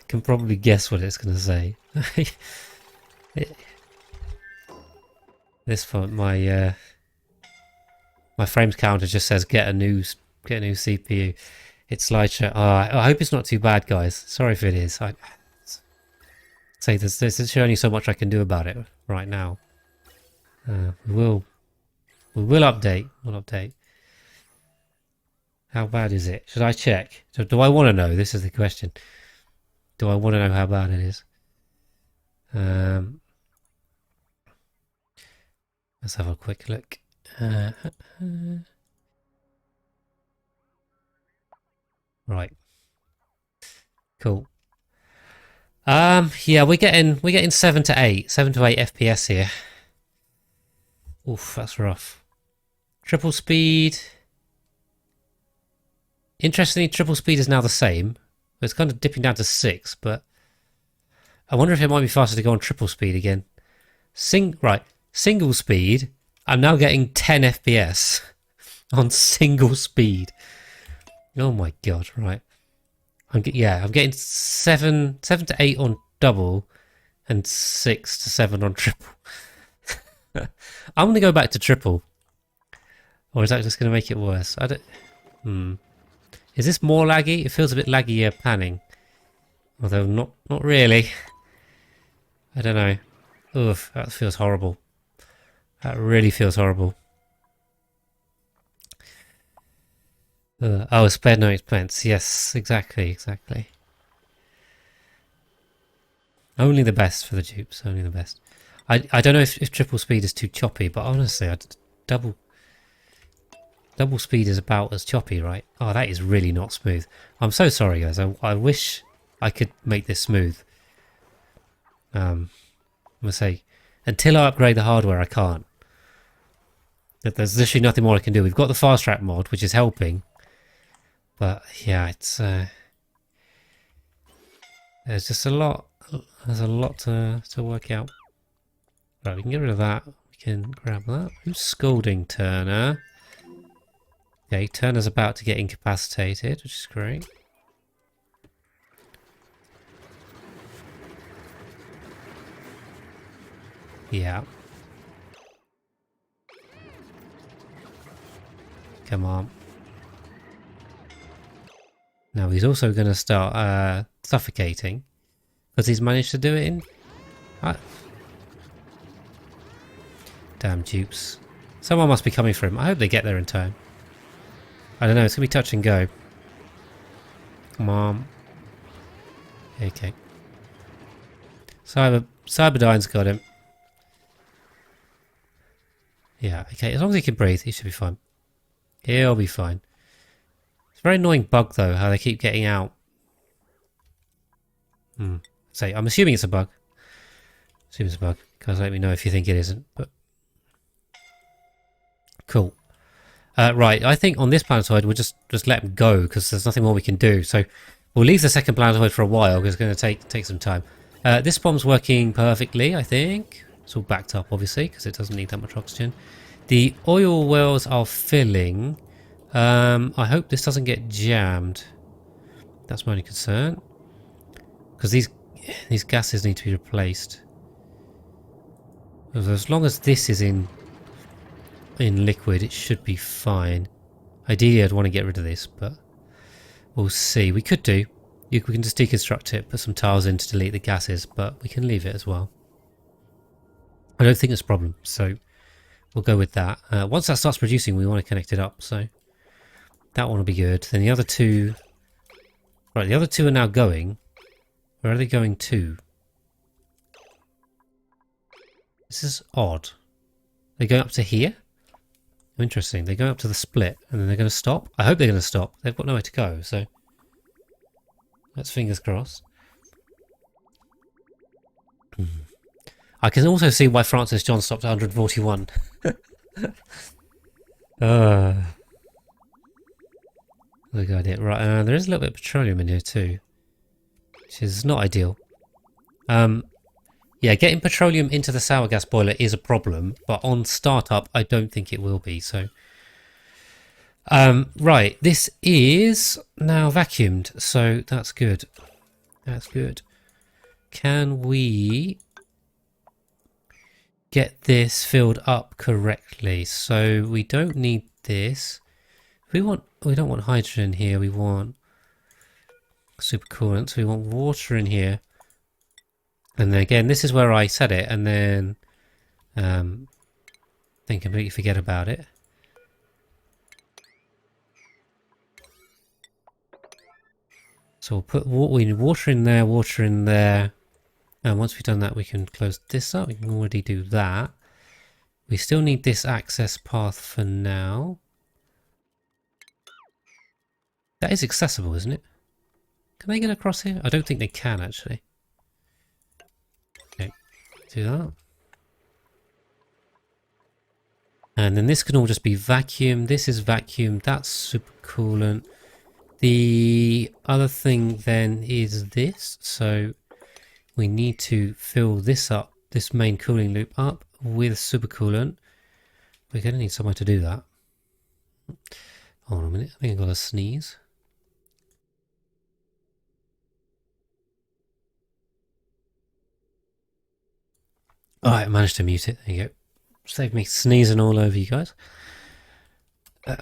Can probably guess what it's going to say. This one, my frames counter just says get a new CPU. It's slideshow. Oh, I hope it's not too bad, guys. Sorry if it is. I say there's only so much I can do about it right now. We will update. We'll update. How bad is it? Should I check? So do I want to know? This is the question. Do I want to know how bad it is? Let's have a quick look. Right. Cool. Yeah, we're getting 7 to 8 FPS here. Oof, that's rough. Triple speed. Interestingly, triple speed is now the same. It's kind of dipping down to 6, but I wonder if it might be faster to go on triple speed again. Single speed. I'm now getting 10 FPS on single speed. Oh my god! Right. I'm getting 7 to 8 on double, and 6 to 7 on triple. I'm gonna go back to triple, or is that just gonna make it worse? I don't. Is this more laggy? It feels a bit laggy panning, although not really. I don't know. Oof, that feels horrible. That really feels horrible. Oh, spare no expense. Yes, exactly. Only the best for the dupes. Only the best. I don't know if triple speed is too choppy, but honestly, double speed is about as choppy, right? Oh, that is really not smooth. I'm so sorry, guys. I wish I could make this smooth. I'm gonna say, until I upgrade the hardware, I can't. There's literally nothing more I can do. We've got the fast track mod, which is helping. But yeah, it's there's just a lot. There's a lot to work out. Right, we can get rid of that. We can grab that. Who's scolding Turner? Okay, Turner's about to get incapacitated, which is great. Yeah. Come on. Now he's also going to start suffocating because he's managed to do it in. Damn dupes! Someone must be coming for him. I hope they get there in time. I don't know. It's gonna be touch and go. Come on. Okay. Cyberdyne's got him. Yeah. Okay. As long as he can breathe, he should be fine. He'll be fine. It's a very annoying bug though, how they keep getting out. Say, I'm assuming it's a bug. Assume it's a bug. Guys, let me know if you think it isn't. But cool. Right, I think on this planetoid we'll just let him go because there's nothing more we can do. So we'll leave the second planetoid for a while because it's going to take some time. This bomb's working perfectly, I think. It's all backed up, obviously, because it doesn't need that much oxygen. The oil wells are filling. I hope this doesn't get jammed. That's my only concern. Because these gases need to be replaced. As long as this is in liquid, it should be fine. Ideally, I'd want to get rid of this, but we'll see. We could do. We can just deconstruct it, put some tiles in to delete the gases, but we can leave it as well. I don't think it's a problem, so we'll go with that. Once that starts producing, we want to connect it up, so that one will be good. Then the other two... Right, the other two are now going. Where are they going to? This is odd. They're going up to here? Interesting. They're going up to the split, and then they're going to stop. I hope they're going to stop. They've got nowhere to go, so let's fingers crossed. I can also see why Francis John stopped at 141. Good idea. Right, there is a little bit of petroleum in here too, which is not ideal. Yeah, getting petroleum into the sour gas boiler is a problem, but on startup, I don't think it will be. So, right, this is now vacuumed, so that's good. That's good. Can we get this filled up correctly? So we don't need this. We don't want hydrogen here. We want supercoolant. So we want water in here. And then again, this is where I said it, and then completely forget about it. So we'll put water in there, water in there. And once we've done that, we can close this up. We can already do that. We still need this access path for now. That is accessible, isn't it? Can they get across here? I don't think they can, actually. Okay, do that. And then this can all just be vacuum. This is vacuum. That's supercoolant. The other thing then is this. So we need to fill this up, this main cooling loop up with supercoolant. We're going to need somewhere to do that. Hold on a minute. I think I've got a sneeze. Alright, I managed to mute it. There you go. Saved me sneezing all over you guys.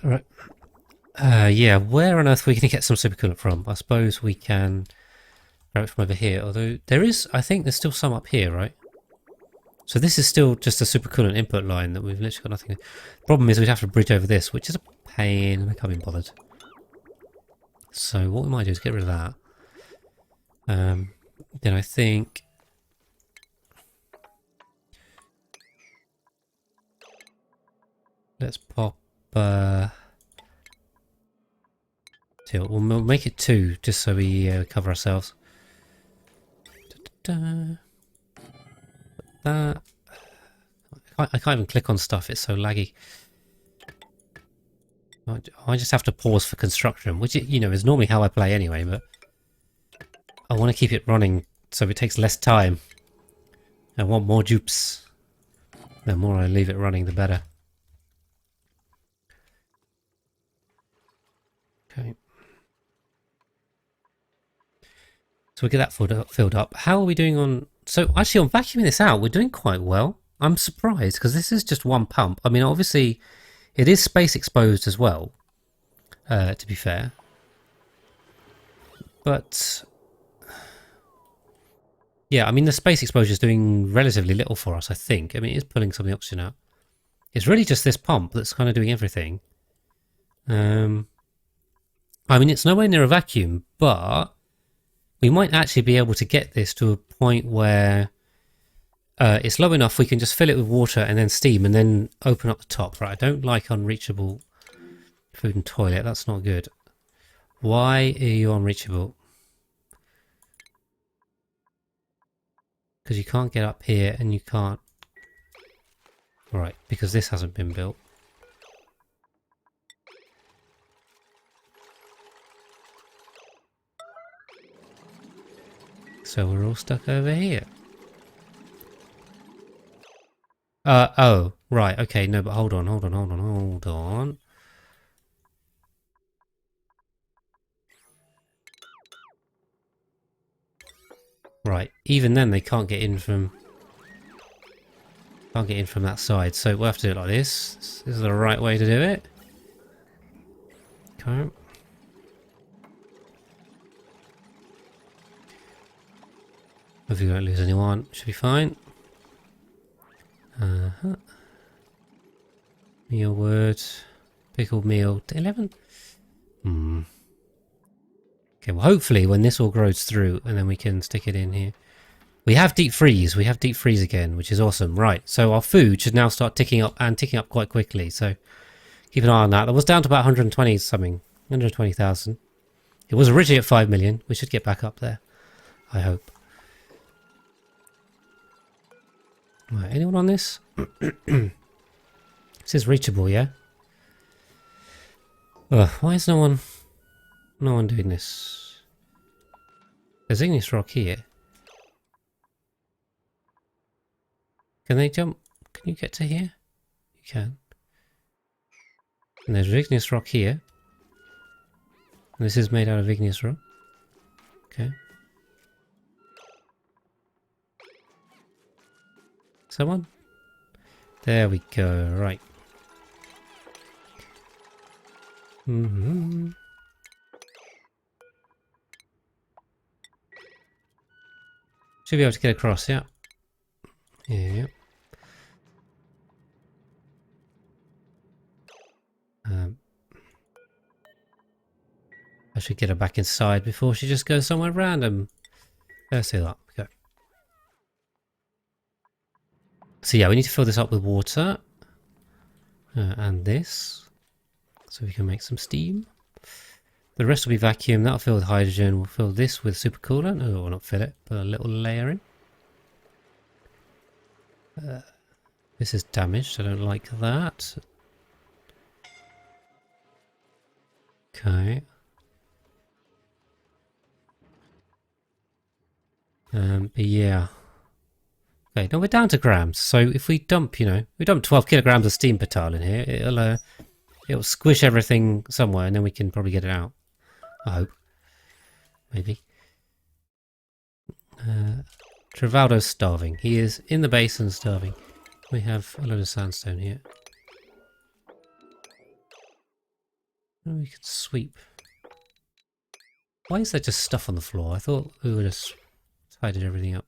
Right. Yeah, where on earth are we going to get some supercoolant from? I suppose we can grab it from over here. Although there is, I think there's still some up here, right? So this is still just a supercoolant input line that we've literally got nothing. The problem is we'd have to bridge over this, which is a pain, and I can't be bothered. So what we might do is get rid of that. Then I think let's pop we'll make it 2 just so we cover ourselves. That. I can't even click on stuff, it's so laggy. I just have to pause for construction, which, you know, is normally how I play anyway, but I want to keep it running so it takes less time. I want more dupes. The more I leave it running, the better. Okay. So we get that filled up. How are we doing on... So actually on vacuuming this out, we're doing quite well. I'm surprised because this is just one pump. I mean, obviously it is space exposed as well, to be fair. But yeah, I mean, the space exposure is doing relatively little for us, I think. I mean, it is pulling some of the oxygen out. It's really just this pump that's kind of doing everything. I mean, it's nowhere near a vacuum, but we might actually be able to get this to a point where it's low enough we can just fill it with water and then steam and then open up the top. Right, I don't like unreachable food and toilet. That's not good. Why are you unreachable? Because you can't get up here and you can't... Right, because this hasn't been built. So we're all stuck over here. Oh, right, okay, no, but hold on. Right, even then they can't get in from that side, so we'll have to do it like this. This is the right way to do it. Okay. Hopefully we won't lose anyone. Should be fine. Meal word. Pickled meal. 11? Okay, well hopefully when this all grows through and then we can stick it in here. We have deep freeze. We have deep freeze again, which is awesome. Right, so our food should now start ticking up and ticking up quite quickly. So keep an eye on that. That was down to about 120 something. 120,000. It was originally at 5 million. We should get back up there. I hope. Right, anyone on this? This is reachable, yeah? Ugh, why is no one doing this? There's igneous rock here. Can they jump? Can you get to here? You can. And there's igneous rock here. And this is made out of igneous rock. Okay. Someone? There we go, right. Mm-hmm. Should be able to get across, yeah. Yeah. I should get her back inside before she just goes somewhere random. Let's see that. Okay. So yeah, we need to fill this up with water. And this. So we can make some steam. The rest will be vacuum. That'll fill with hydrogen. We'll fill this with supercoolant. Oh, we'll not fill it, but a little layer in. This is damaged. I don't like that. Okay. But yeah. Okay, now we're down to grams. So if we dump, we dump 12 kilograms of steam per tile in here, it'll squish everything somewhere, and then we can probably get it out. I hope. Maybe. Trivaldo's starving. He is in the basin starving. We have a load of sandstone here. Oh, we could sweep. Why is there just stuff on the floor? I thought we would have tidied everything up.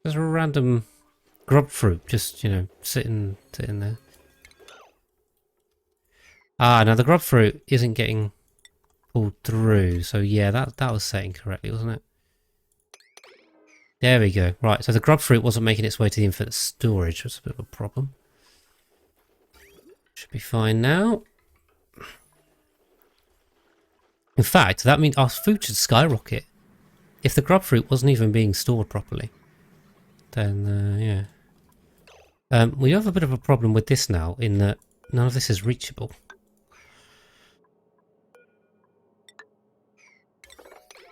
There's a random grub fruit just, sitting there. Ah, now the grub fruit isn't getting pulled through. So yeah, that was setting correctly, wasn't it? There we go. Right, so the grub fruit wasn't making its way to the infinite storage, which was a bit of a problem. Should be fine now. In fact, that means our food should skyrocket. If the grub fruit wasn't even being stored properly, then yeah. We have a bit of a problem with this now, in that none of this is reachable.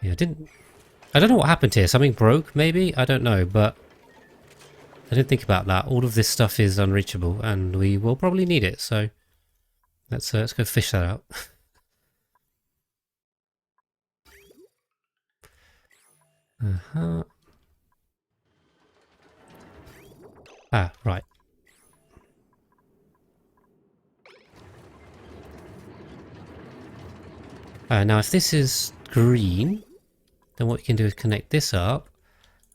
Yeah, I don't know what happened here. Something broke, maybe? I don't know, but I didn't think about that. All of this stuff is unreachable, and we will probably need it, so let's go fish that out. Uh-huh. Ah, right. Now, if this is green, then what we can do is connect this up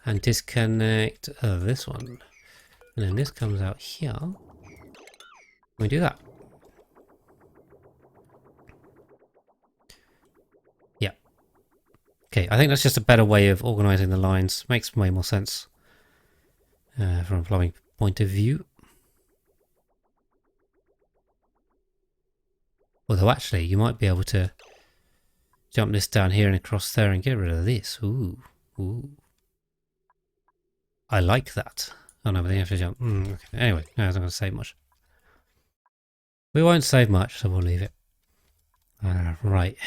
and disconnect this one. And then this comes out here. We do that. Yeah. Okay, I think that's just a better way of organising the lines. Makes way more sense from a plumbing point of view. Although actually, you might be able to jump this down here and across there and get rid of this. Ooh. Ooh. I like that. Oh no, but then you have to jump. Okay. Anyway, no, it's not going to save much. We won't save much, so we'll leave it. Right.